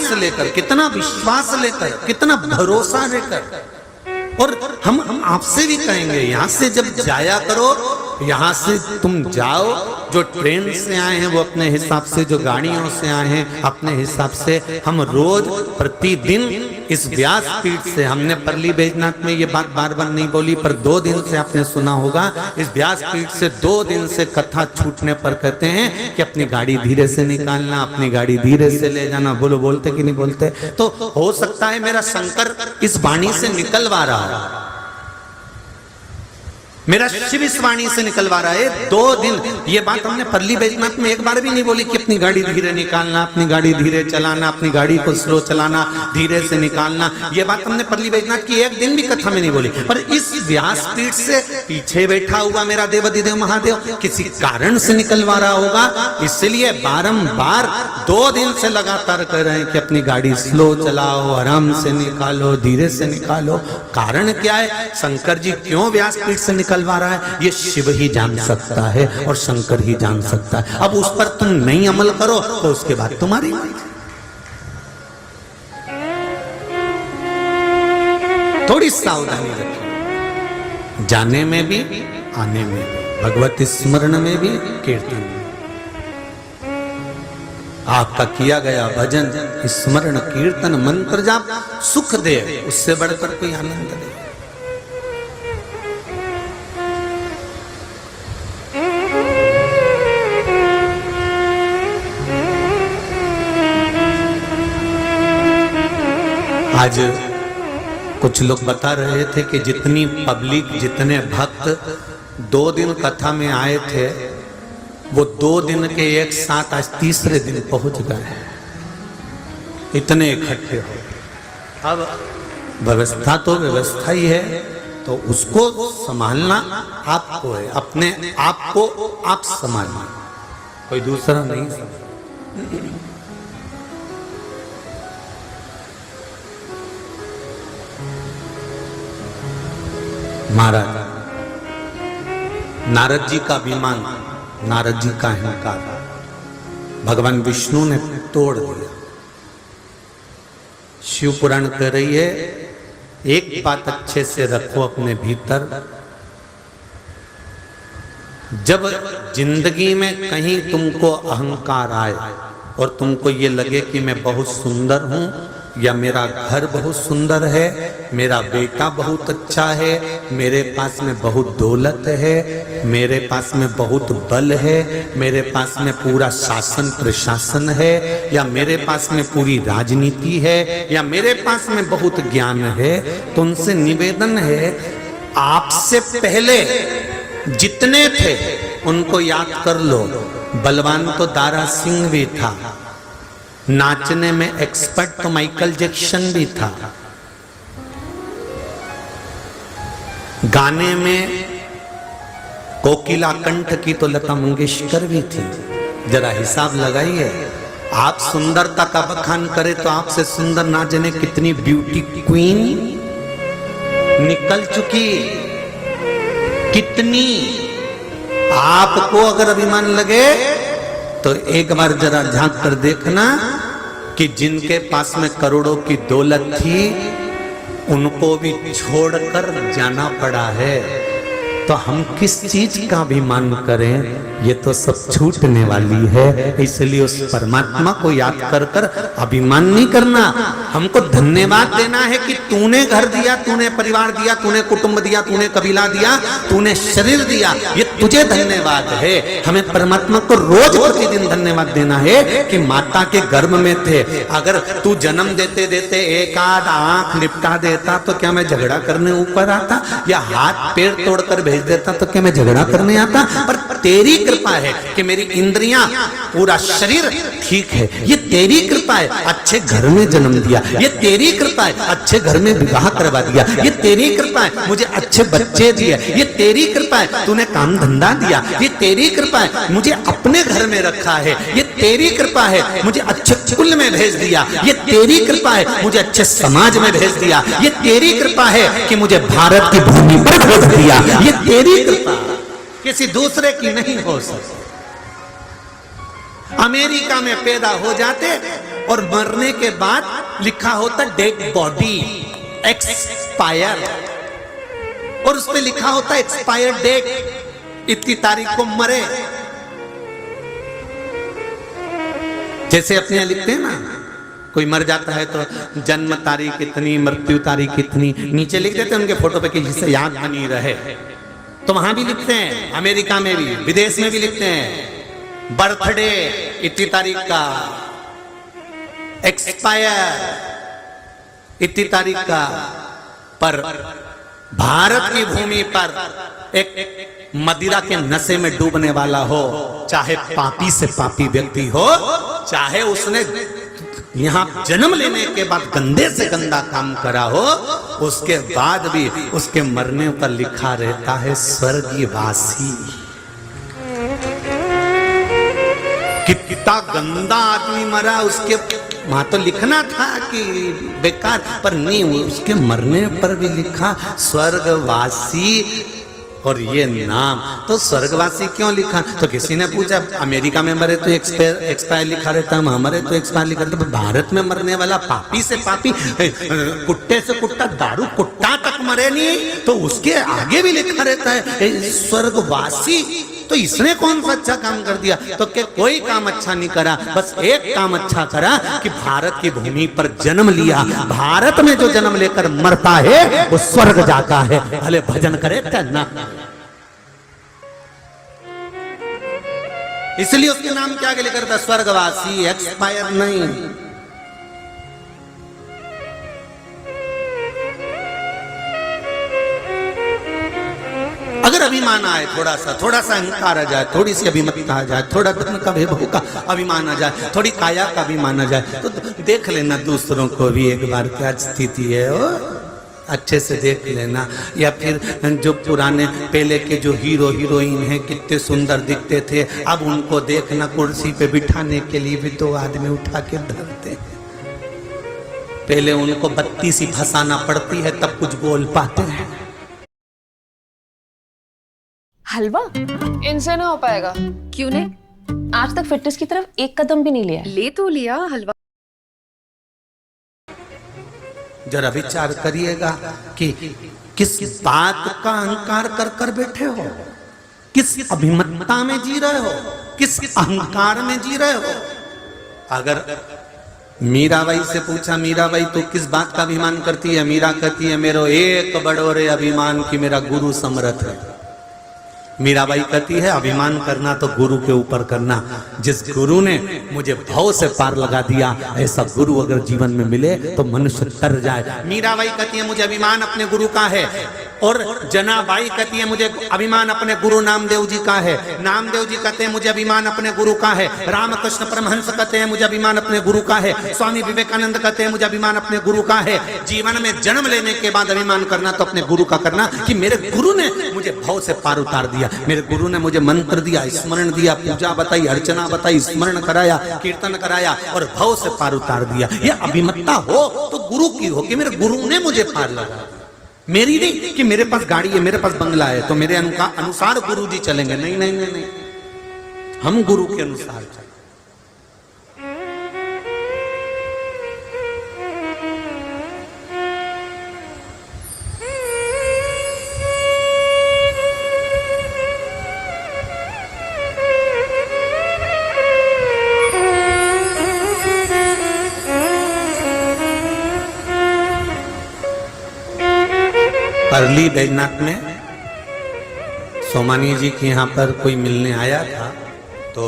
से लेकर, कितना विश्वास लेकर, कितना भरोसा लेकर। और हम आपसे भी कहेंगे, यहां से जब जाया करो, यहां से तुम जाओ, जो ट्रेन से आए हैं वो अपने हिसाब से, जो गाड़ियों से आए हैं अपने हिसाब से। हम रोज प्रतिदिन इस व्यासपीठ से, हमने परली बैजनाथ में ये बात बार बार नहीं बोली, पर 2 दिन से आपने सुना होगा, इस व्यासपीठ से 2 दिन से कथा छूटने पर कहते हैं कि अपनी गाड़ी धीरे से निकालना, अपनी गाड़ी धीरे से ले जाना। बोलो, बोलते कि नहीं बोलते? तो हो सकता है मेरा शंकर इस वाणी से निकलवा रहा है, मेरा शिव इस वाणी से निकलवा रहा है। 2 दिन ये बात हमने परली बैजनाथ में एक बार भी नहीं बोली कि अपनी गाड़ी धीरे निकालना, अपनी गाड़ी धीरे चलाना, अपनी गाड़ी को स्लो चलाना, धीरे से निकालना। ये बात हमने परली बैजनाथ की एक दिन भी कथा में नहीं बोली। पर इस व्यासपीठ से पीछे बैठा हुआ मेरा देवाधिदेव महादेव किसी कारण से निकलवा रहा होगा, इसलिए बारंबार 2 दिन से लगातार कह रहे हैं कि अपनी गाड़ी स्लो चलाओ, आराम से निकालो, धीरे से निकालो। कारण क्या है? शंकर जी क्यों व्यासपीठ से निकलवा रहा है, ये शिव ही जान सकता है और शंकर ही जान सकता है। अब उस पर तुम नहीं अमल करो तो उसके बाद तुम्हारी थोड़ी सावधानी रखिए, जाने में भी, आने में भी, भगवत स्मरण में भी, कीर्तन में। आपका किया गया भजन, स्मरण, कीर्तन, मंत्र जाप सुख दे, उससे बढ़कर कोई आनंद नहीं। आज कुछ लोग बता रहे थे कि जितनी पब्लिक, जितने भक्त 2 दिन कथा में आए थे, वो 2 दिन के एक साथ आज तीसरे दिन पहुंच गए, इतने इकट्ठे हो। अब व्यवस्था तो व्यवस्था ही है, तो उसको संभालना आपको है, अपने आप को आप संभालना, कोई दूसरा नहीं। महाराज नारद जी का अभिमान, नारद जी का अहंकार भगवान विष्णु ने तोड़ दिया। शिव पुराण कह रही है, एक बात अच्छे से रखो अपने भीतर, जब जिंदगी में कहीं तुमको अहंकार आए और तुमको ये लगे कि मैं बहुत सुंदर हूं, या मेरा घर बहुत सुंदर है, मेरा बेटा बहुत अच्छा है, मेरे पास में बहुत दौलत है, मेरे पास में बहुत बल है, मेरे पास में पूरा शासन प्रशासन है, या मेरे पास में पूरी राजनीति है, या मेरे पास में बहुत ज्ञान है, तो उनसे निवेदन है, आपसे पहले जितने थे उनको याद कर लो। बलवान तो दारा सिंह भी था, नाचने में एक्सपर्ट तो माइकल जैक्सन भी था, गाने में कोकिला कंठ की तो लता मंगेशकर भी थी। जरा हिसाब लगाइए, आप सुंदरता का बखान करें तो आपसे सुंदर ना जाने कितनी ब्यूटी क्वीन निकल चुकी, कितनी। आपको अगर अभिमान लगे तो एक बार जरा झांक कर देखना कि जिनके पास में करोड़ों की दौलत थी उनको भी छोड़कर जाना पड़ा है, तो हम किस चीज का अभिमान करें? ये तो सब छूटने वाली है। इसलिए उस परमात्मा को याद कर कर अभिमान नहीं करना, हमको धन्यवाद देना है कि तूने घर दिया, तूने परिवार दिया, तूने कुटुंब दिया, तूने कबीला दिया, तूने शरीर दिया, ये तुझे धन्यवाद है। हमें परमात्मा को रोज प्रतिदिन धन्यवाद देना है कि माता के गर्भ में थे। अगर तू जन्म देते देते एक आध आंख निपटा देता तो क्या मैं झगड़ा करने ऊपर आता, या हाथ पैर तोड़कर भेज देता तो क्या मैं झगड़ा करने आता? पर तेरी कृपा है कि मेरी इंद्रियां, पूरा शरीर ठीक है, ये तेरी कृपा है। अच्छे घर में जन्म दिया, ये तेरी कृपा है। अच्छे घर में विवाह करवा दिया, ये तेरी कृपा है। मुझे अच्छे बच्चे दिए, ये तेरी कृपा है। तूने काम धंधा दिया, ये तेरी कृपा है। मुझे अपने घर में रखा है, ये तेरी कृपा है। मुझे अच्छे कुल में भेज दिया, ये तेरी कृपा है। मुझे अच्छे समाज में भेज दिया, ये तेरी कृपा है। कि मुझे भारत की भूमि पर भेज दिया, ये तेरी कृपा, किसी दूसरे की नहीं हो सकती। अमेरिका में पैदा हो जाते और मरने के बाद लिखा होता डेड बॉडी एक्सपायर, और उस पे लिखा होता एक्सपायर डेट, इतनी तारीख को मरे। जैसे अपने यहां लिखते हैं ना, कोई मर जाता है तो जन्म तारीख इतनी, मृत्यु तारीख इतनी, नीचे लिख देते हैं उनके फोटो पे कि जिससे याद बनी रहे। तो वहां भी लिखते हैं, अमेरिका में भी, विदेश में भी लिखते हैं बर्थडे इतनी तारीख का, एक्सपायर इतनी तारीख का। पर भारत की भूमि पर एक मदिरा के नशे में डूबने वाला हो, चाहे पापी से पापी व्यक्ति हो, चाहे उसने यहां जन्म लेने के बाद गंदे से गंदा काम करा हो, उसके बाद भी उसके मरने पर लिखा रहता है स्वर्गवासी। कितना गंदा आदमी मरा, उसके वहां तो लिखना था कि बेकार, पर नहीं, उसके मरने पर भी लिखा स्वर्गवासी। और ये नाम तो स्वर्गवासी क्यों लिखा? तो किसी ने पूछा, अमेरिका में मरे तो एक्सपायर लिखा रहता है, हमारे तो एक्सपायर लिखा रहता है, भारत में मरने वाला पापी से पापी, कुत्ते से कुत्ता, दारू कुत्ता तक मरे नहीं तो उसके आगे भी लिखा रहता है स्वर्गवासी। तो इसने कौन सा अच्छा काम कर दिया? तो क्या कोई काम अच्छा नहीं करा, बस एक काम अच्छा करा कि भारत की भूमि पर जन्म लिया। भारत में जो जन्म लेकर मरता है वो स्वर्ग जाता है, भले भजन करे ना। इसलिए उसके नाम क्या आगे लिखा था? स्वर्गवासी, एक्सपायर नहीं। अगर अभिमान आए, थोड़ा सा अहंकार आ जाए, थोड़ी सी अभिमतता आ जाए, थोड़ा धन का वैभव का अभिमान आ जाए, थोड़ी काया का अभिमान आ जाए, तो देख लेना दूसरों को भी एक बार क्या स्थिति है, वो अच्छे से देख लेना। या फिर जो पुराने पहले के जो हीरो हीरोइन हैं कितने सुंदर दिखते थे, अब उनको देखना कुर्सी पे बिठाने के लिए भी तो आदमी उठा के धरते हैं। पहले उनको बत्ती सी फंसाना पड़ती है तब कुछ बोल पाते हैं। हलवा इनसे ना हो पाएगा। क्यों नहीं? आज तक फिटनेस की तरफ एक कदम भी नहीं लिया। ले तो लिया हलवा। जरा विचार करिएगा कि किस बात का अहंकार कर कर बैठे हो, किस अभिमतता में जी रहे हो, किस अहंकार में जी रहे हो। अगर मीराबाई से पूछा, मीराबाई तो किस बात का अभिमान करती है? मीरा कहती है, मेरो एक बड़ोरे अभिमान की मेरा गुरु समर्थ है। मीराबाई कहती है, अभिमान करना तो गुरु के ऊपर करना, जिस गुरु ने मुझे भव से पार लगा दिया, ऐसा गुरु अगर जीवन में मिले तो मनुष्य तर जाए। मीराबाई कहती है, मुझे अभिमान अपने गुरु का है। और जनाबाई कहती है, मुझे अभिमान अपने गुरु नामदेव जी का है। नामदेव जी कहते हैं, मुझे अभिमान अपने गुरु का है। रामकृष्ण परमहंस कहते हैं, मुझे अभिमान अपने गुरु का है। स्वामी विवेकानंद कहते हैं, मुझे अभिमान अपने गुरु का है। जीवन में जन्म लेने के बाद अभिमान करना तो अपने गुरु का करना कि मेरे गुरु ने मुझे भव से पार उतार दिया, मेरे गुरु ने मुझे मंत्र दिया, स्मरण दिया, पूजा बताई, अर्चना बताई, स्मरण कराया, कीर्तन कराया और भव से पार उतार दिया। ये अभिमतता हो तो गुरु की हो कि मेरे गुरु ने मुझे पार लगा, मेरी नहीं कि मेरे पास गाड़ी है, मेरे पास बंगला है तो मेरे अनुसार गुरु जी चलेंगे। नहीं नहीं नहीं नहीं, हम गुरु के अनुसार चलें। परली बैजनाथ में सोमानी जी के यहाँ पर कोई मिलने आया था, तो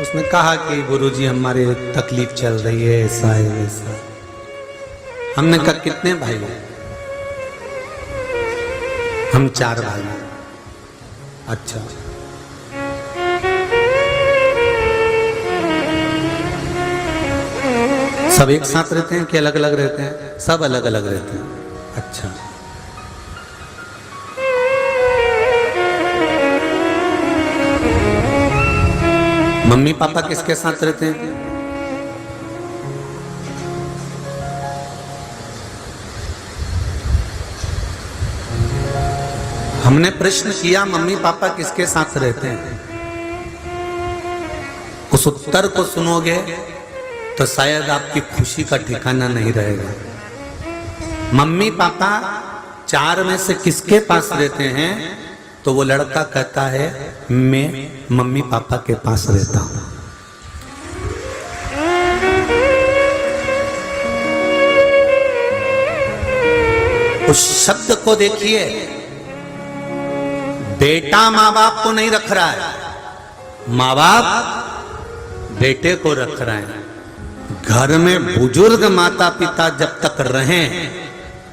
उसने कहा कि गुरुजी हमारे तकलीफ चल रही है, ऐसा है वैसा। हमने कहा कितने भाई हैं? हम 4 भाई हैं। अच्छा, सब एक साथ रहते हैं कि अलग अलग रहते हैं? सब अलग अलग रहते हैं। अच्छा, मम्मी पापा किसके साथ रहते हैं? हमने प्रश्न किया मम्मी पापा किसके साथ रहते हैं, उस उत्तर को सुनोगे तो शायद आपकी खुशी का ठिकाना नहीं रहेगा। मम्मी पापा 4 में से किसके पास रहते हैं, तो वो लड़का कहता है मैं मम्मी पापा के पास रहता हूं। उस शब्द को देखिए, बेटा माँ बाप को नहीं रख रहा है, माँ बाप बेटे को रख रहे हैं। घर में बुजुर्ग माता पिता जब तक रहें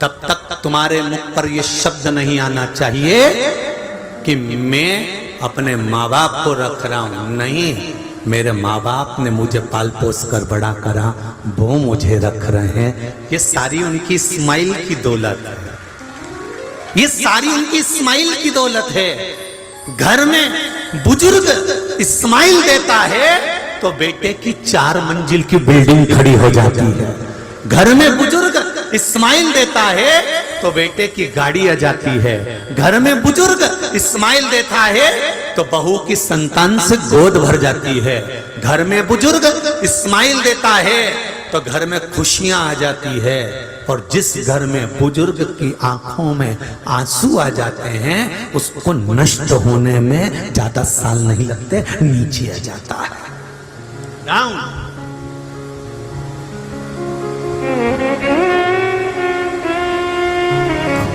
तब तक तुम्हारे मुख पर यह शब्द नहीं आना चाहिए कि मैं अपने माँ बाप को रख रहा हूं। नहीं, मेरे माँ बाप ने मुझे पाल पोस कर बड़ा करा, वो मुझे रख रहे हैं। ये सारी उनकी स्माइल की दौलत है, ये सारी उनकी स्माइल की दौलत है। घर में बुजुर्ग स्माइल देता है तो बेटे की 4 मंजिल की बिल्डिंग खड़ी हो जाती है। घर में बुजुर्ग स्माइल देता है तो बेटे की गाड़ी आ जाती है। घर में बुजुर्ग स्माइल देता है तो बहू की संतान से गोद भर जाती है। घर में बुजुर्ग स्माइल देता है तो घर में खुशियां आ जाती है। और जिस घर में बुजुर्ग की आंखों में आंसू आ जाते हैं उसको नष्ट होने में ज्यादा साल नहीं लगते, नीचे आ जाता है, डाउन।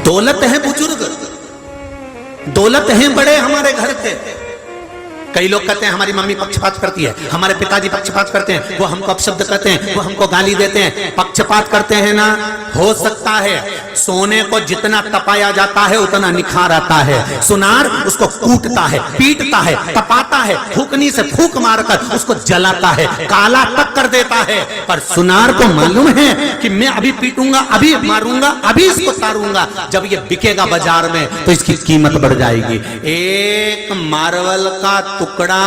दौलत है बुजुर्ग, दौलत है बड़े हमारे घर के। कई लोग कहते हैं हमारी मम्मी पक्षपात करती है, हमारे पिताजी पक्षपात करते हैं, वो हमको अपशब्द कहते हैं, वो हमको गाली देते हैं। पक्षपात करते हैं ना, हो सकता है सोने को जितना तपाया जाता है उतना निखार आता है। सुनार उसको कूटता है, पीटता है, तपाता है, फूकनी से फूक मारकर उसको जलाता है, काला तक कर देता है। पर सुनार को मालूम है कि मैं अभी पीटूंगा, अभी मारूंगा, अभी इसको तारूंगा, जब ये बिकेगा बाजार में तो इसकी कीमत बढ़ जाएगी। एक मार्बल का टुकड़ा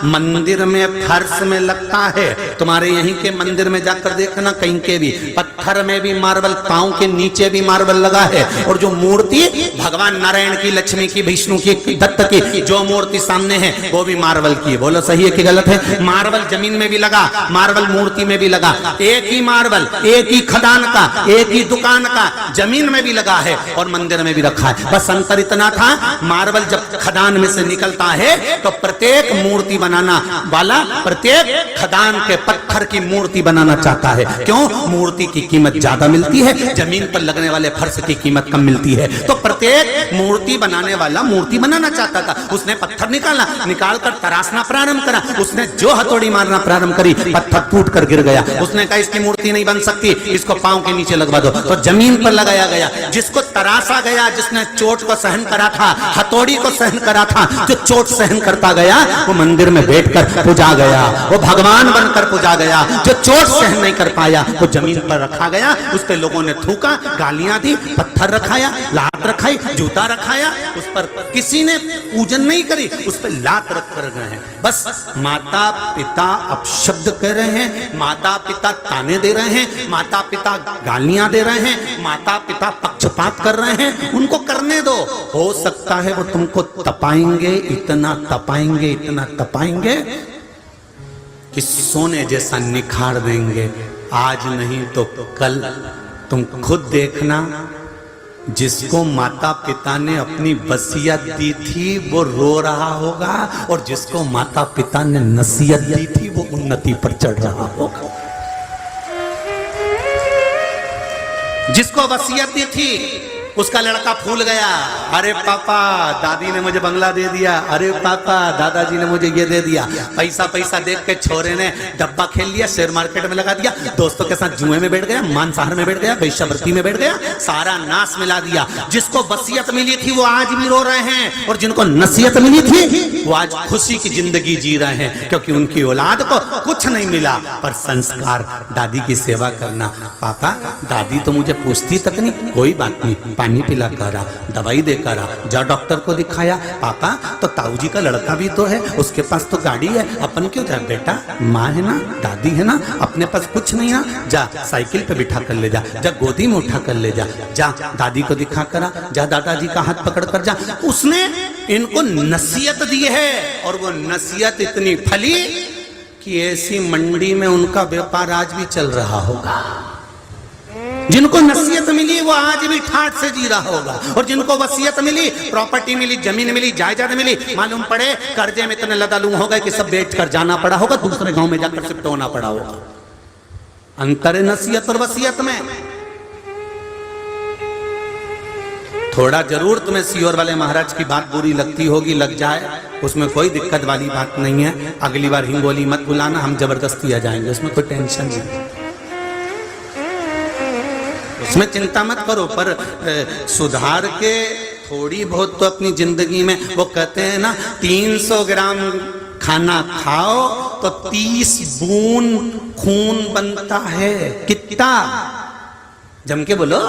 मंदिर में फर्श में लगता है, तुम्हारे यहीं के मंदिर में जाकर देखना, कहीं के भी पत्थर में भी मार्बल, पांव के नीचे भी मार्बल लगा है। और जो मूर्ति भगवान नारायण की, लक्ष्मी की, विष्णु की, दत्त की जो मूर्ति सामने है वो भी मार्बल की है। बोलो सही है कि गलत है? मार्बल जमीन में भी लगा, मार्बल मूर्ति में भी लगा। एक ही मार्बल, एक ही खदान का, एक ही दुकान का, जमीन में भी लगा है और मंदिर में भी रखा है। बस अंतर इतना था, मार्बल जब खदान में से निकलता है तो प्रत्येक मूर्ति बनाना वाला प्रत्येक खदान के पत्थर की मूर्ति बनाना चाहता है। क्यों? मूर्ति की कीमत ज्यादा मिलती है, जमीन पर लगने वाले फर्श की कीमत कम मिलती है। तो प्रत्येक मूर्ति बनाने वाला मूर्ति बनाना चाहता था। उसने पत्थर निकाला, निकालकर तराशना प्रारंभ करा। उसने जो हथौड़ी मारना प्रारंभ करी, पत्थर टूट कर गिर गया। उसने कहा इसकी मूर्ति नहीं बन सकती, इसको पांव के नीचे लगवा दो। तो जमीन पर लगाया गया। जिसको तराशा गया, जिसने चोट को सहन करा था, हथौड़ी को सहन करा था, जो चोट सहन करता गया वो मंदिर में बैठकर पूजा गया, वो भगवान बनकर पूजा गया। जो चोट सहन नहीं कर पाया वो जमीन पर रखा गया। उस पर लोगों ने थूका, गालियां दी, पत्थर रखाया, लात रखाई, जूता रखाया। उस पर किसी ने पूजन नहीं करी, उस पर लात रख कर गए हैं। बस माता पिता अपशब्द कह रहे हैं, माता पिता ताने दे रहे हैं, माता पिता गालियां दे रहे हैं, माता पिता पक्षपात कर रहे हैं। उनको करने दो, हो सकता है वो तुमको तपाएंगे, इतना तपाएंगे, इतना तपाएंगे कि सोने जैसा निखार देंगे। आज नहीं तो कल तुम खुद देखना, जिसको माता पिता ने अपनी वसीयत दी थी वो रो रहा होगा, और जिसको माता पिता ने नसीहत दी थी वो उन्नति पर चढ़ रहा होगा। जिसको वसीयत दी थी उसका लड़का फूल गया, अरे पापा दादी ने मुझे बंगला दे दिया, अरे पापा दादाजी ने मुझे ये दे दिया। पैसा पैसा देख के छोरे ने डब्बा खेल लिया, शेयर मार्केट में लगा दिया, दोस्तों के साथ जुए में बैठ गया, मांसाहार में बैठ गया, वेश्यावृत्ति में बैठ गया, सारा नाश मिला दिया। जिसको वसीयत मिली थी वो आज भी रो रहे हैं, और जिनको नसीहत मिली थी वो आज खुशी की जिंदगी जी रहे हैं, क्योंकि उनकी औलाद को कुछ नहीं मिला पर संस्कार। दादी की सेवा करना, पापा दादी तो मुझे पूछती तक नहीं, कोई बात नहीं, पानी पिला कर आ, दवाई दे कर आ, जा डॉक्टर को दिखाया। पापा तो ताऊ जी का लड़का भी तो है, उसके पास तो गाड़ी है, अपन क्यों जाए? बेटा माँ है ना, दादी है ना, अपने पास कुछ नहीं है, जा साइकिल पे बिठा कर ले जा, जा गोदी में उठा कर ले जा, जा दादी को दिखा कर आ, जा दादाजी का हाथ पकड़ कर जा। उसने इनको नसीहत दी है और वो नसीहत इतनी फली कि ऐसी मंडी में उनका व्यापार आज भी चल रहा होगा। जिनको नसीहत मिली वो आज भी ठाठ से जी रहा होगा, और जिनको वसीयत मिली, प्रॉपर्टी मिली, जमीन मिली, जायदाद मिली, मालूम पड़े कर्जे में इतने लदालू हो गए कि सब बेच कर जाना पड़ा होगा, दूसरे गांव में जाकर शिफ्ट होना पड़ा होगा। अंतर है नसीहत और वसीयत में। थोड़ा जरूर तुम्हें सियोर वाले महाराज की बात बुरी लगती होगी, लग जाए, उसमें कोई दिक्कत वाली बात नहीं है। अगली बार हिंगोली मत बुलाना, हम जबरदस्ती आ जाएंगे, उसमें कोई टेंशन नहीं, उसमें चिंता मत करो। पर सुधार के थोड़ी बहुत तो अपनी जिंदगी में, वो कहते हैं ना 300 ग्राम खाना खाओ तो 30 बूंद खून बनता है। कितना? जम के बोलो,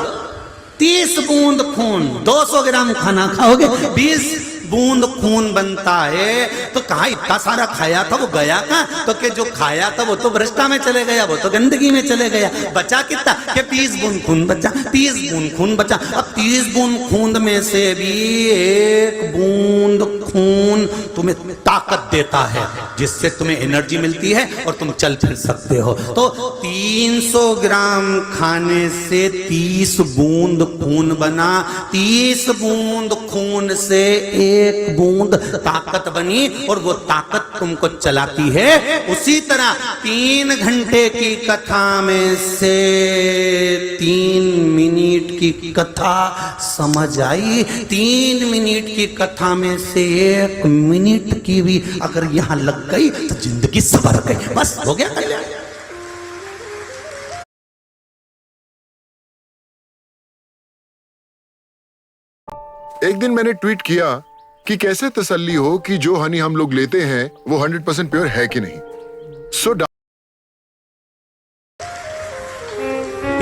30 बूंद खून। 200 ग्राम खाना खाओगे 20 बूंद खून बनता है। तो कहा इतना सारा खाया था, वो गया कहाँ? तो के जो खाया था वो तो भ्रष्टा में चले गया, वो तो गंदगी में चले गया। बचा कितना? के 30 बूंद खून बचा, 30 बूंद खून बचा। अब 30 बूंद खून में से भी 1 बूंद खून तुम्हें ताकत देता है, जिससे तुम्हें एनर्जी मिलती है और तुम चल फिर सकते हो। तो 300 ग्राम खाने से 30 बूंद खून बना, 30 बूंद खून से 1 बूंद ताकत बनी, और वो ताकत तुमको चलाती है। उसी तरह 3 घंटे की कथा में से 3 मिनट की कथा समझ आई। 3 मिनट की कथा में से 1 मिनट की भी अगर यहां लग गई तो जिंदगी सवर गई, बस हो गया कल्याण। एक दिन मैंने ट्वीट किया कि कैसे तसल्ली हो कि जो हनी हम लोग लेते हैं वो 100% प्योर है कि नहीं।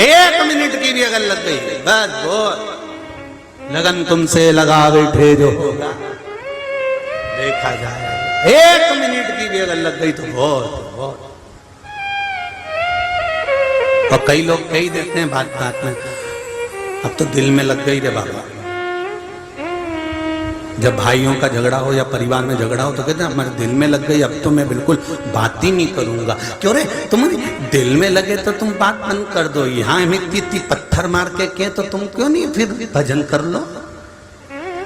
1 मिनट की भी अगर लग गई, बस बहुत लगन तुमसे लगा बैठे जो होगा देखा जाए। 1 मिनट की भी अगर लग गई तो बहुत बहुत। और कई लोग कही देते हैं बात बात में, अब तो दिल में लग गई रे बाबा। जब भाइयों का झगड़ा हो या परिवार में झगड़ा हो तो कहते हैं हमारे दिल में लग गई, अब तो मैं बिल्कुल बात ही नहीं करूंगा। क्यों रे? तुम्हारे दिल में लगे तो तुम बात बंद कर दो। यहाँ इतनी पत्थर मार के तो तुम क्यों नहीं फिर भजन कर लो?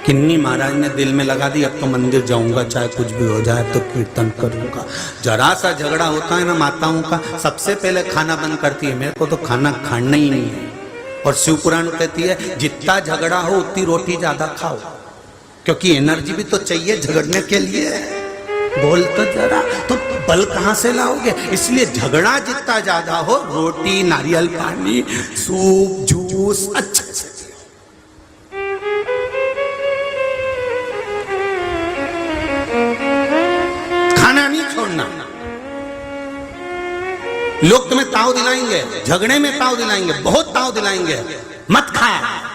किन्नी महाराज ने दिल में लगा दी, अब तो मंदिर जाऊंगा, चाहे कुछ भी हो जाए, तो कीर्तन करूंगा। जरा सा झगड़ा होता है ना माताओं का, सबसे पहले खाना बंद करती है, मेरे को तो खाना खाना ही नहीं है। और शिव पुराण कहती है जितना झगड़ा हो उतनी रोटी ज्यादा खाओ, क्योंकि एनर्जी भी तो चाहिए झगड़ने के लिए। बोल तो जरा, तो बल कहां से लाओगे? इसलिए झगड़ा जितना ज्यादा हो, रोटी, नारियल पानी, सूप, जूस अच्छा से। खाना नहीं छोड़ना। लोग तुम्हें ताव दिलाएंगे, झगड़े में ताव दिलाएंगे, बहुत ताव दिलाएंगे, मत खा,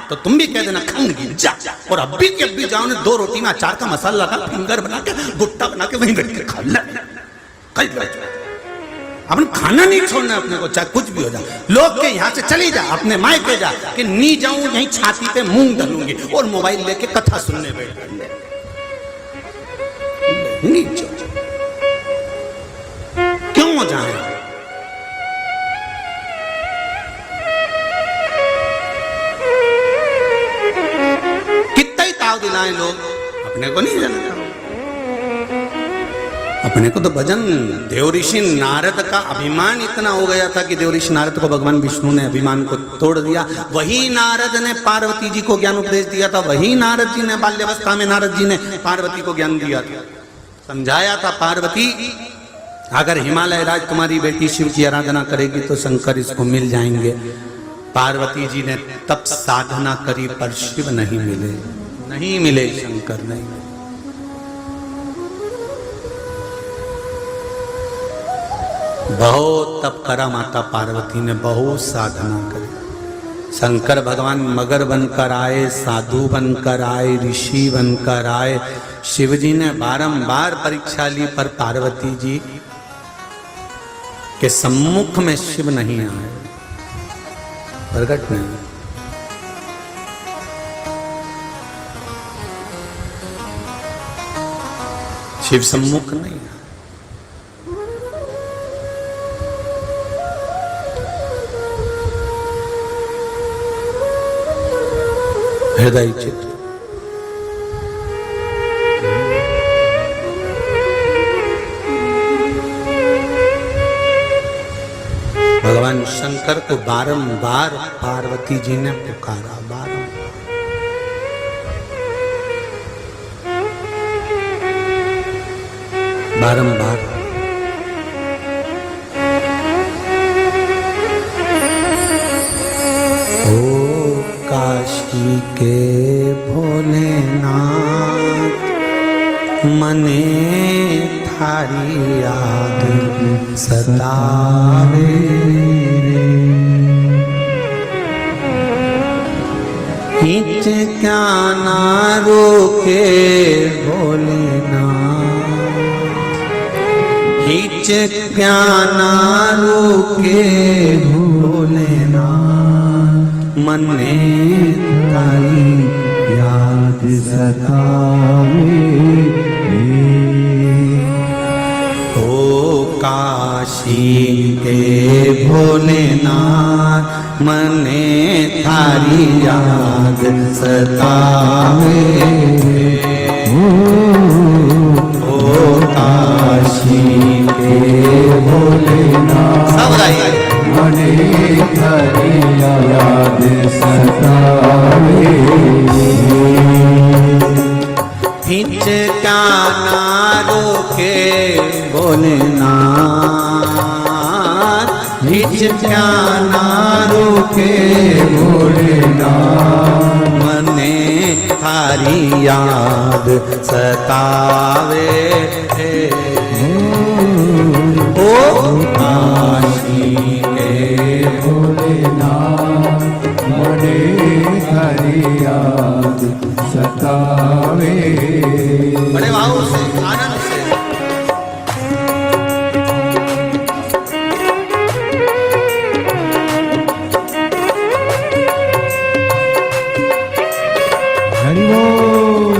तो तुम भी कह देना खाऊंगी जा। और अभी के अभी जाओ ने 2 रोटी में अचार का मसाला लगा, फिंगर बना के, गुट्टा बना के वहीं बैठ के खा ले। अपन खाना नहीं छोड़ना अपने को, चाहे कुछ भी हो जाए। लोग के यहाँ से चली जा, अपने मायके जा, कि नी जाऊं यहीं छाती पे मूंग डालूंगी और मोबाइल लेके कथा सुनने बैठ क्यों जाए? कितना ही ताव दिलाएं लोग, अपने को नहीं जाना। अपने को तो भजन, देव ऋषि नारद का अभिमान इतना हो गया था कि देव ऋषि नारद को भगवान विष्णु ने अभिमान को तोड़ दिया। वही नारद ने पार्वती जी को ज्ञान उपदेश दिया था, वही नारद जी ने बाल्यावस्था में नारद जी ने पार्वती को ज्ञान दिया था, समझाया था पार्वती अगर हिमालय राज तुम्हारी बेटी शिव की आराधना करेगी तो शंकर इसको मिल जाएंगे। पार्वती जी ने तब साधना करी पर शिव नहीं मिले, नहीं मिले, शंकर नहीं मिले। बहुत तप करा माता पार्वती ने, बहुत साधना करी। शंकर भगवान मगर बनकर आए, साधु बनकर आए, ऋषि बनकर आए। शिव जी ने बारंबार परीक्षा ली, पर पार्वती जी के सम्मुख में शिव नहीं आए, प्रकट नहीं। शिव सम्मुख नहीं आए। हृदय चित्र भगवान शंकर को बारंबार पार्वती जी ने पुकारा, बारंबार। काशी के भोलेनाथ मने थारी याद सतावे हिच क्या ना रोके भोलेनाथ, हिच क्या ना रोके भोलेनाथ मने थारी याद सतावे। ओ काशी के भोलेनाथ मने थारी याद सतावे। ओ काशी के भोलेनाथ सब गाइए। मने थारी याद सतावे। हिच क्या ना रोके भोलेनाथ, हिच क्या ना रोके भोलेनाथ मने थारी याद सतावे। ओ काशी के भोलेनाथ मने थारी याद सतावे। बड़े भाव से, आनंद से। हरि बोल।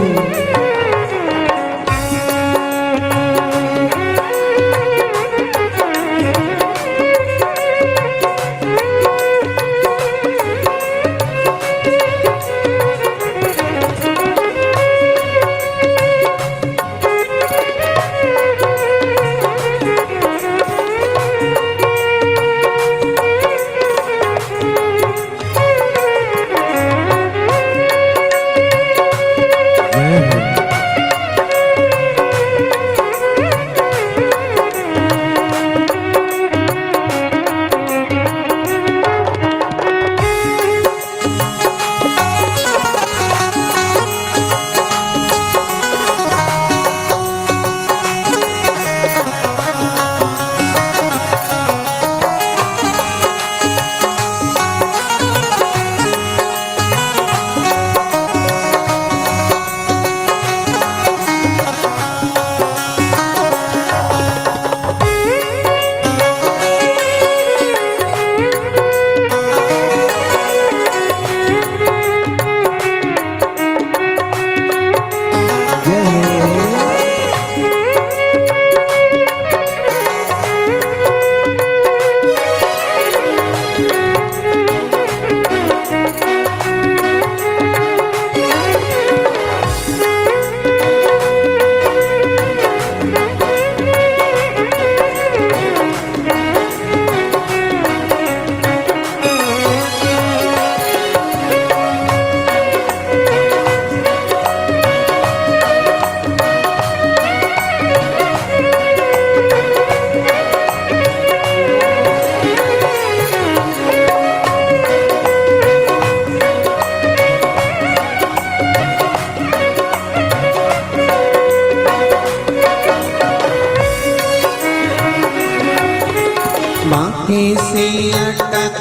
सी अटक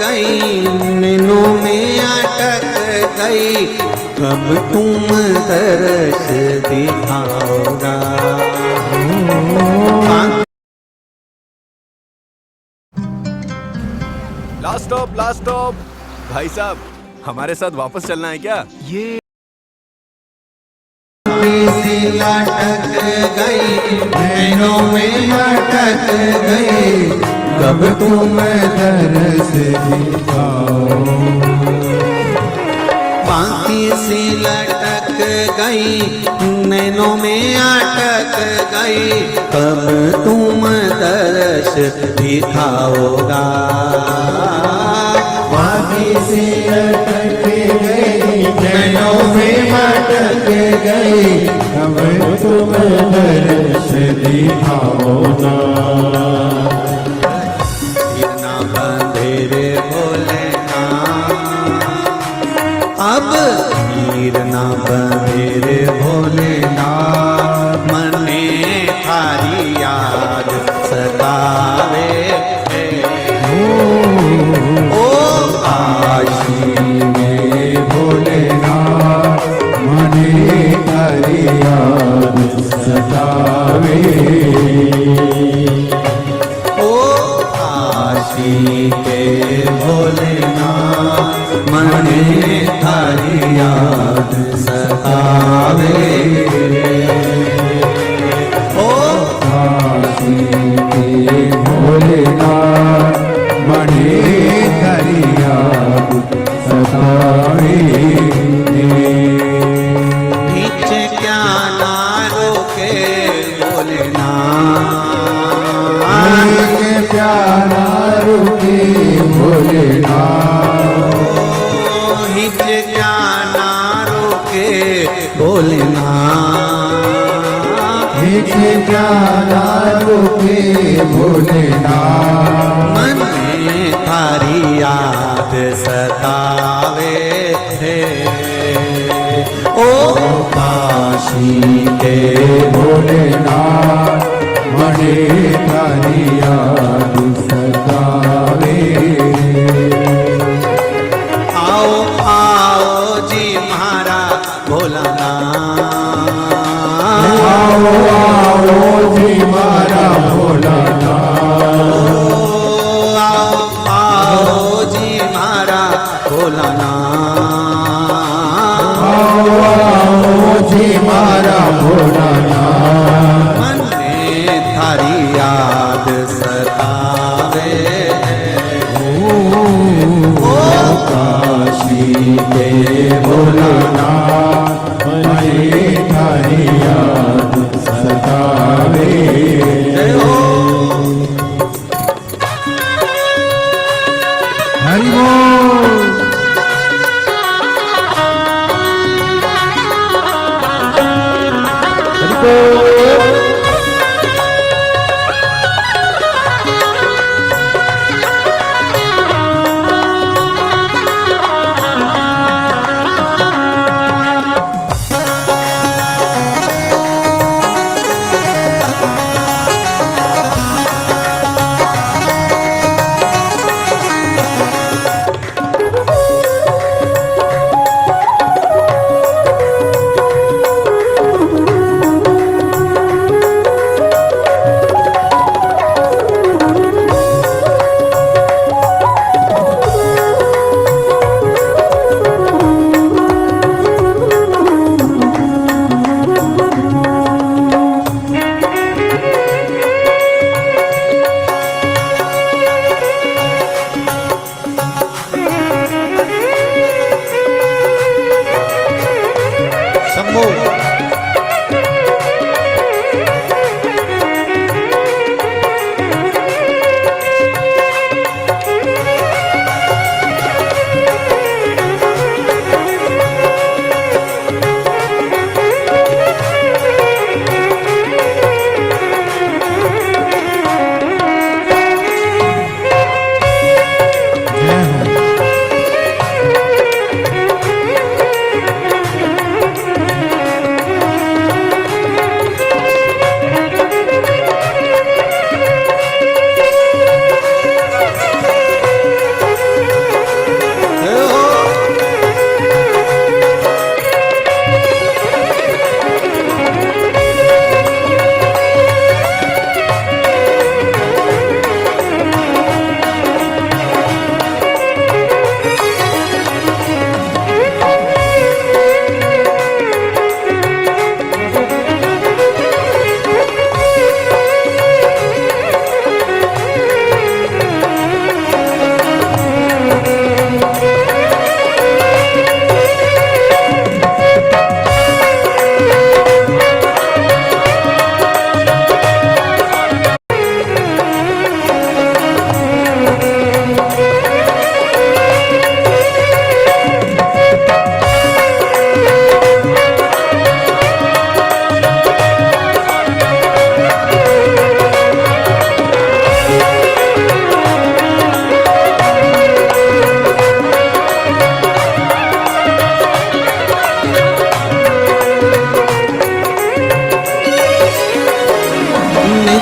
गई, नैनों में अटक गई, कब तुम दर्श दिखाओगा। लास्ट स्टॉप भाई साहब, हमारे साथ वापस चलना है क्या? ये सी अटक गई, नैनों में अटक गई, कब तुम दर्श दिखाओ। बांकी सी लटक गई, नैनों में अटक गई, कब तुम दर्श दिखाओगा। बांकी सी लटक गई, नैनों में अटक गई, कब तुम दर्श दिखाओगा। गिरना बंधेरे भोलेनाथ, अब हीर ना बंधेरे भोलेनाथ, मने थारी याद सतावे। ओ काशी में भोलेनाथ, मने थारी याद सतावे। ओ काशी के भोलेनाथ, मने थारी याद सतावे। ओ काशी के भोलेनाथ, मने थारी याद सतावे। पीछे क्या ना रोके भोलेनाथ, प्यारा रुके भोलेनाथ, हिच क्या ना रोके भोलेनाथ, हिच क्या ना रोके भोलेनाथ, मन में थारी याद सतावे। ओ काशी के भोलेनाथ, मने थारी याद सतावे। आओ आओ जी म्हारा भोलानाथ, आओ आओ जी म्हारा भोलानाथ, आओ आओ जी म्हारा भोलानाथ, आओ आओ जी म्हारा भोलानाथ, मन में थारी याद सतावे। ओ काशी के भोलानाथ, मने थारी याद सतावे। हरि बोल। हरि बोल।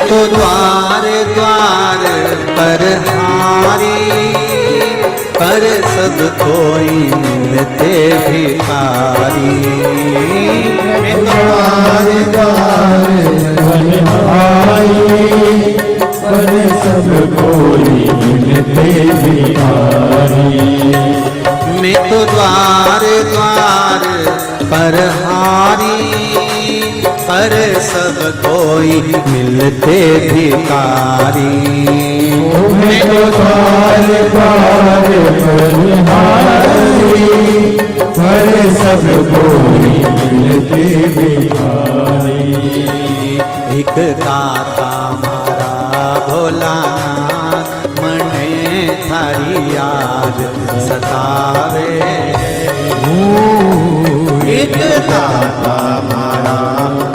तो द्वार द्वार पर हारी, पर सब कोई मिलते भिखारी। मैं तो द्वार द्वार पर हारी, पर सब कोई मिलते भिखारी। मैं तो द्वार द्वार पर हारी, पर सब कोई मिलते भिखारी। मैं तो द्वार द्वार पर हारी, पर सब कोई मिलते भिखारी। एक दाता मारा भोलानाथ, मने थारी याद सतावे। एक दाता मारा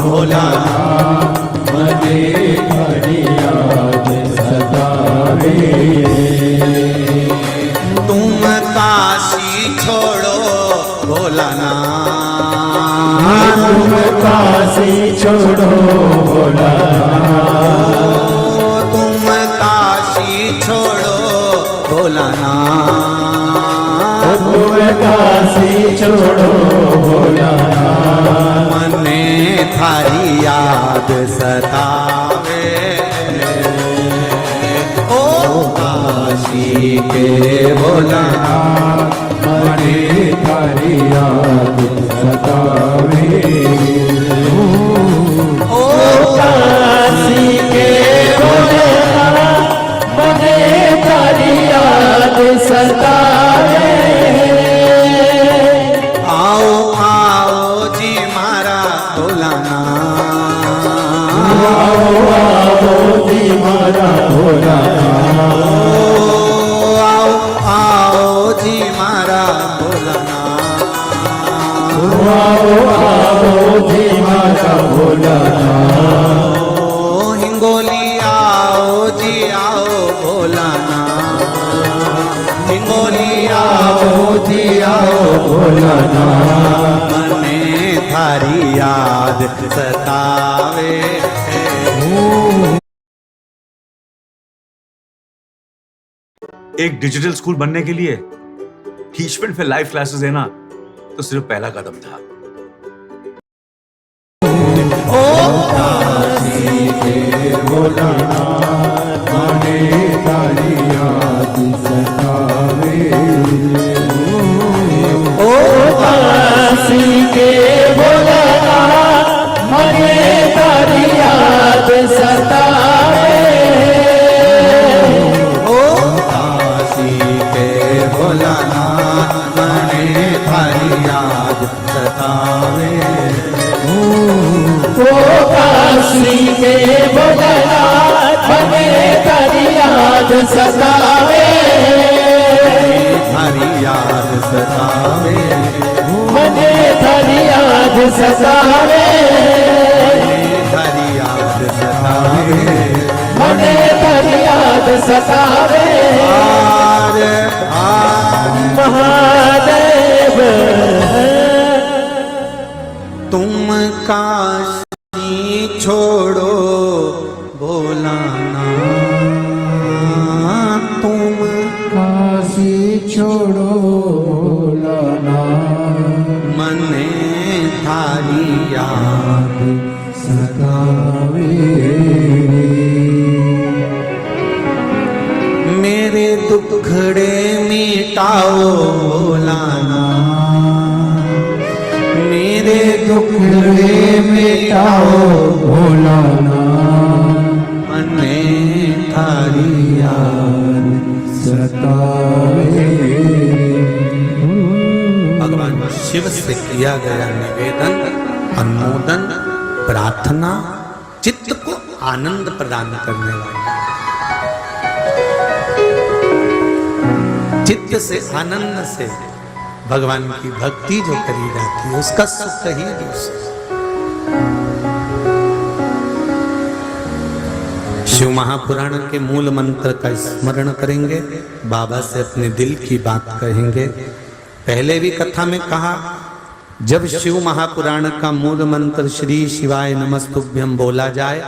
भोलानाथ, मने थारी याद सतावे। तुम काशी छोड़ो भोलानाथ, तुम काशी छोड़ो भोलानाथ, तुम काशी छोड़ो भोलानाथ, तुम काशी छोड़ो भोलानाथ। मने थारी याद सतावे। ओ काशी के भोलानाथ, मने थारी याद सतावे। ओ काशी के भोलानाथ, मने थारी याद सतावे। आओ आओ जी मारा भोलानाथ, आओ आओ जी मारा भोलानाथ, आओ आओ जी मारा भोलानाथ, आओ आओ जी मारा भोलानाथ। हिंगोली आओ जी आओ भोलानाथ, हिंगोली आओ जी आओ भोलानाथ। मने थारी याद सतावे। एक डिजिटल स्कूल बनने के लिए टीचमेंट में लाइव क्लासेस देना तो सिर्फ पहला कदम था। ओ काशी के भोलानाथ, मने थारी याद सतावे। ओ काशी के भोलानाथ, मने थारी याद सतावे। ओ काशी के भोलानाथ, मने थारी याद सतावे। ओ काशी के भोलानाथ, मने थारी याद सतावे। थारी याद सतावे, मने थारी याद सतावे। थारी याद सतावे, मने थारी याद सतावे। महादेव तुम काशी छोड़ो भोलानाथ, तुम काशी छोड़ो भोलानाथ। मने थारी याद सतावे। मेरे दुखड़े मिटाओ भोलानाथ, मेरे दुखड़े मिटाओ भोलानाथ। मने थारी याद सतावे। भगवान शिव से किया गया निवेदन, अनुमोदन, प्रार्थना चित्त को आनंद प्रदान करने वाली। चित्त से आनंद से भगवान की भक्ति जो करी जाती है उसका सुख ही दूसरा। शिव महापुराण के मूल मंत्र का स्मरण करेंगे, बाबा से अपने दिल की बात कहेंगे। पहले भी कथा में कहा, जब शिव महापुराण का मूल मंत्र श्री शिवाय नमस्तुभ्यम बोला जाए,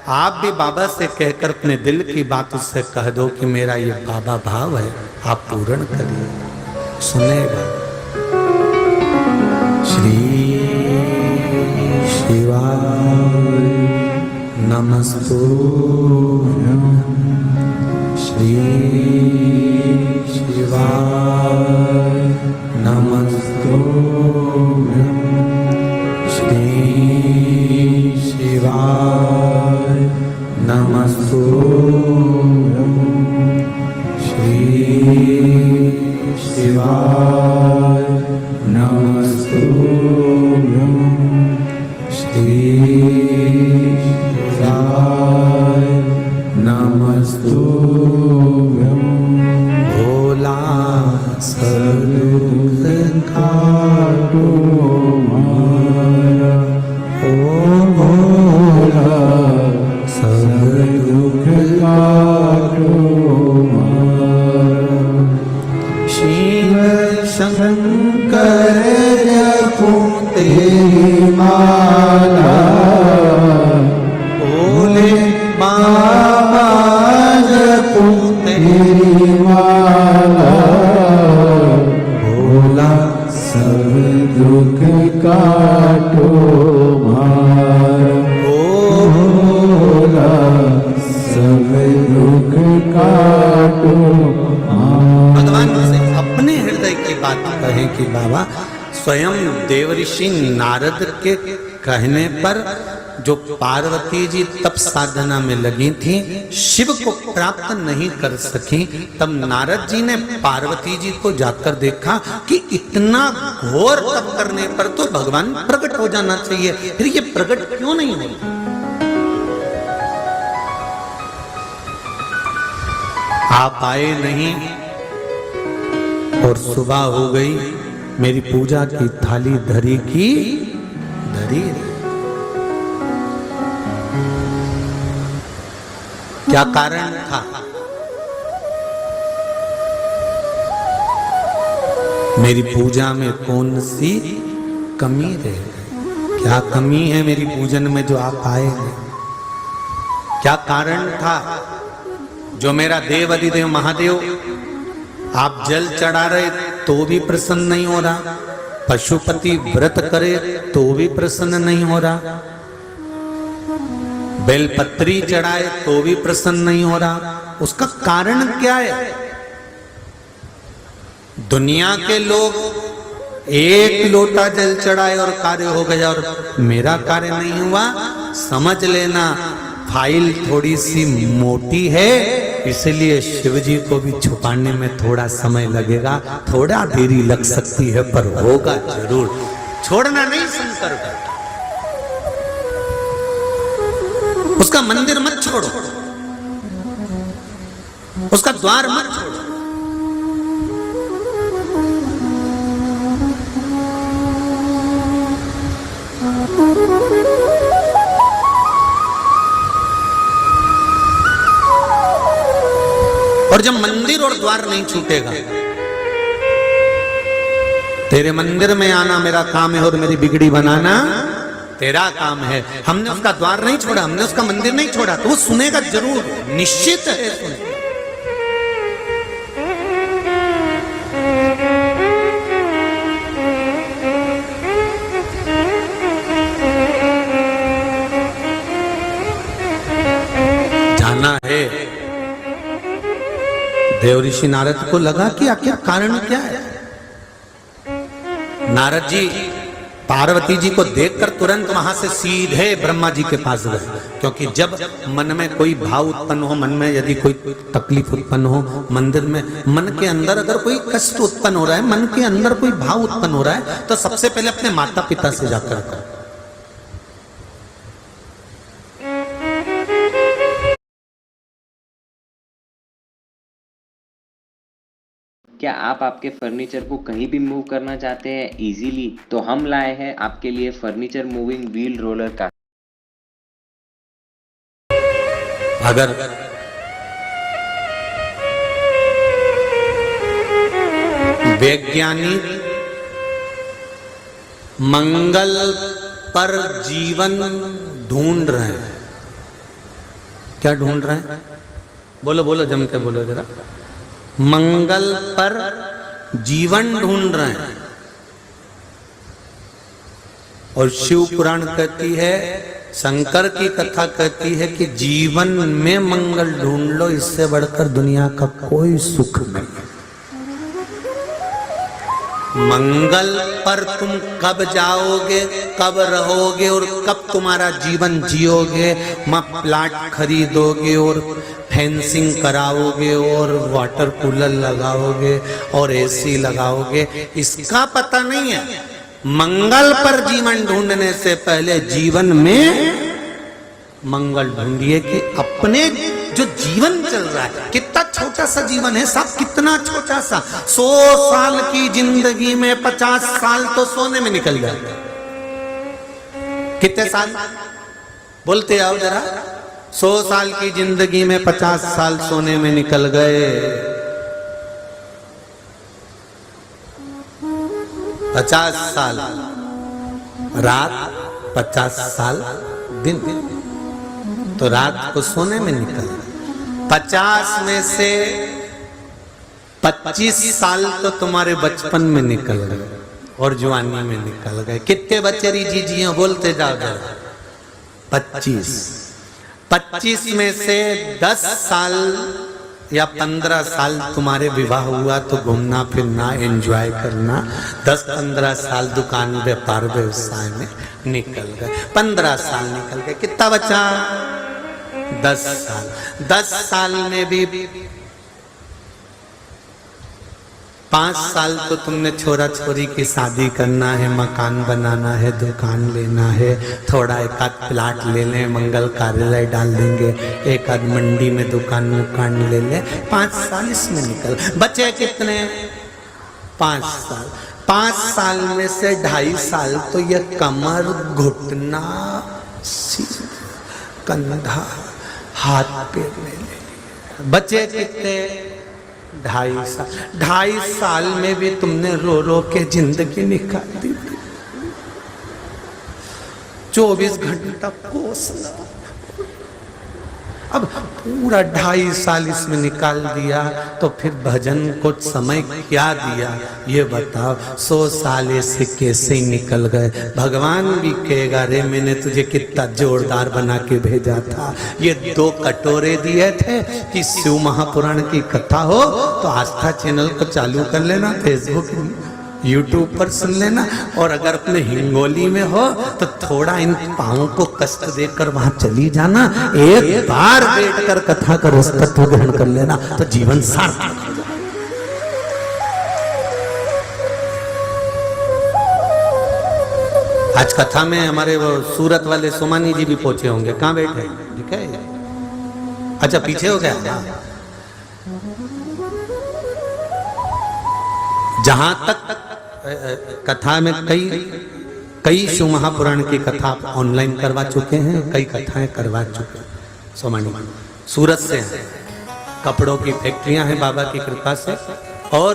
आप भी बाबा से कहकर अपने दिल की बात उससे कह दो कि मेरा ये बाबा भाव है, आप पूर्ण करिए, सुनेगा। श्री शिवाय नमस्तुभ्यम, श्री शिवाय नमस्तुभ्यम, श्री शिवाय नमस्तुभ्यम, श्री शिवाय नमस्तुभ्यम, श्री शिवाय नमस्तुभ्यम। भोला सर्वदुख काटो मारा, ओ भोला सर्वदुख काटो मारा। शिव शंकर जपो तेरी माला, भोले बाबा जपो तेरी माला, भोला सब दुख काटो मारा, ओ भोला सब दुख काटो मारा। भगवान से अपने हृदय की बात कहें कि बाबा, स्वयं देवऋषि नारद के कहने पर जो पार्वती जी तप साधना में लगी थी, शिव को प्राप्त नहीं कर सकी, तब नारद जी ने पार्वती जी को जाकर देखा कि इतना घोर तप करने पर तो भगवान प्रकट हो जाना चाहिए, फिर ये प्रकट क्यों नहीं हो? आप आए नहीं और सुबह हो गई, मेरी पूजा की थाली धरी की धरी। क्या कारण था? मेरी पूजा में कौन सी कमी रह गई? क्या कमी है मेरी पूजन में जो आप आए हैं? क्या कारण था जो मेरा देव अधिदेव महादेव आप जल चढ़ा रहे तो भी प्रसन्न नहीं हो रहा, पशुपति व्रत करे तो भी प्रसन्न नहीं हो रहा, बेलपत्री चढ़ाए तो भी प्रसन्न नहीं हो रहा? उसका कारण क्या है? दुनिया के लोग एक लोटा जल चढ़ाए और कार्य हो गया और मेरा कार्य नहीं हुआ, समझ लेना फाइल थोड़ी सी मोटी है, इसलिए शिव जी को भी छुपाने में थोड़ा समय लगेगा, थोड़ा देरी लग सकती है पर होगा जरूर। छोड़ना नहीं शंकर का, उसका मंदिर मत छोड़ो, उसका द्वार मत छोड़ो। और जब मंदिर और द्वार नहीं छूटेगा, तेरे मंदिर में आना मेरा काम है और मेरी बिगड़ी बनाना तेरा काम है। हमने उसका द्वार नहीं छोड़ा, हमने उसका मंदिर नहीं छोड़ा, तो वो सुनेगा जरूर, निश्चित है सुनेगा। जाना है। देवऋषि नारद को लगा कि आखिर कारण क्या है। नारद जी पार्वती जी को देखकर तुरंत वहां से सीधे ब्रह्मा जी के पास गए, क्योंकि जब मन में कोई भाव उत्पन्न हो, मन में यदि कोई तकलीफ उत्पन्न हो, मंदिर में मन के अंदर अगर कोई कष्ट उत्पन्न हो रहा है, मन के अंदर कोई भाव उत्पन्न हो रहा है, तो सबसे पहले अपने माता पिता से जाकर करो। क्या आप आपके फर्नीचर को कहीं भी मूव करना चाहते हैं इजीली? तो हम लाए हैं आपके लिए फर्नीचर मूविंग व्हील रोलर का। अगर वैज्ञानिक मंगल पर जीवन ढूंढ रहे हैं। क्या ढूंढ रहे हैं? बोलो बोलो, जम के बोलो जरा। मंगल पर जीवन ढूंढ रहे हैं। और शिव पुराण कहती है, शंकर की कथा कहती है कि जीवन में मंगल ढूंढ लो, इससे बढ़कर दुनिया का कोई सुख नहीं। मंगल पर तुम कब जाओगे, कब रहोगे और कब तुम्हारा जीवन जियोगे? प्लाट खरीदोगे और फेंसिंग कराओगे और वाटर कूलर लगाओगे और एसी लगाओगे, इसका पता नहीं है। मंगल पर जीवन ढूंढने से पहले जीवन में मंगल ढूंढिए कि अपने जो जीवन चल रहा है, कितना छोटा सा जीवन है साहब, कितना छोटा सा। 100 साल की जिंदगी में 50 साल तो सोने में निकल जाते। कितने साल बोलते आओ जरा? 100 साल की जिंदगी में 50 साल सोने में निकल गए। 50 साल रात, 50 साल दिन, तो रात को सोने में निकल गए। 50 में से 25 साल तो तुम्हारे बचपन में निकल गए और जवानी में निकल गए। कितने बच्चे जी जी बोलते जाओ जरा? 25 में से 10 साल या 15 साल तुम्हारे विवाह हुआ तो घूमना फिरना एंजॉय करना, 10-15 साल दुकान व्यापार व्यवसाय में निकल गए। 15 साल निकल गए, कितना बचा? 10 साल। 10 साल में भी 5 साल तो तुमने छोरा छोरी की शादी करना है, मकान बनाना है, दुकान लेना है, थोड़ा एक आध प्लाट ले लें, मंगल कार्यालय डाल देंगे, एक आध मंडी में दुकान ले लें। 5 साल इसमें निकल बचे कितने? 5 साल। 5 साल में से 2.5 साल तो ये कमर, घुटना, कंधा, हाथ पैर ले ले। बचे कितने? 2.5 साल। 2.5 साल में भी तुमने रो रो के जिंदगी निकाल दी। 24 घंटा कोसना। अब पूरा 2.5 साल इसमें निकाल दिया तो फिर भजन को समय क्या दिया ये बताओ। 100 साल ऐसे कैसे ही निकल गए। भगवान भी कहेगा रे मैंने तुझे कितना जोरदार बना के भेजा था। ये 2 कटोरे दिए थे कि शिव महापुराण की कथा हो तो आस्था चैनल को चालू कर लेना, फेसबुक यूट्यूब पर सुन लेना, और अगर अपने हिंगोली में हो तो थोड़ा इन पाँवों को कष्ट देकर वहां चली जाना, एक बार बैठकर कथा का रस तत्व ग्रहण कर लेना तो जीवन सार्थक हो जाए। आज कथा में हमारे वो सूरत वाले सोमानी जी भी पहुंचे होंगे, कहाँ बैठे? ठीक है, अच्छा पीछे हो गया। जहां तक कथा में कई शिव महापुराण की कथा ऑनलाइन करवा चुके हैं, कई कथाएं करवा चुके हैं। सोमानी सूरत से हैं, कपड़ों की फैक्ट्रियां हैं बाबा की कृपा से, और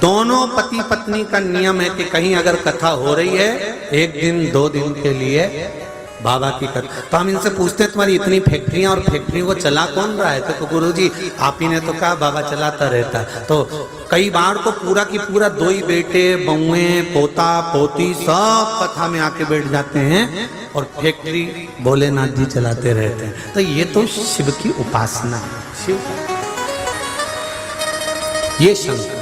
दोनों पति पत्नी का नियम है कि कहीं अगर कथा हो रही है 1 दिन 2 दिन के लिए बाबा की कथा, तो हम इनसे पूछते हैं तुम्हारी इतनी फैक्ट्रियां और फैक्ट्री को चला कौन रहा है? तो गुरुजी आप ही ने तो कहा बाबा चलाता रहता है। तो कई बार तो पूरा की पूरा 2 ही बेटे, बहुएं, पोता पोती सब कथा में आके बैठ जाते हैं और फैक्ट्री भोलेनाथ जी चलाते रहते हैं। तो ये तो शिव की उपासना है। शिव ये शंकर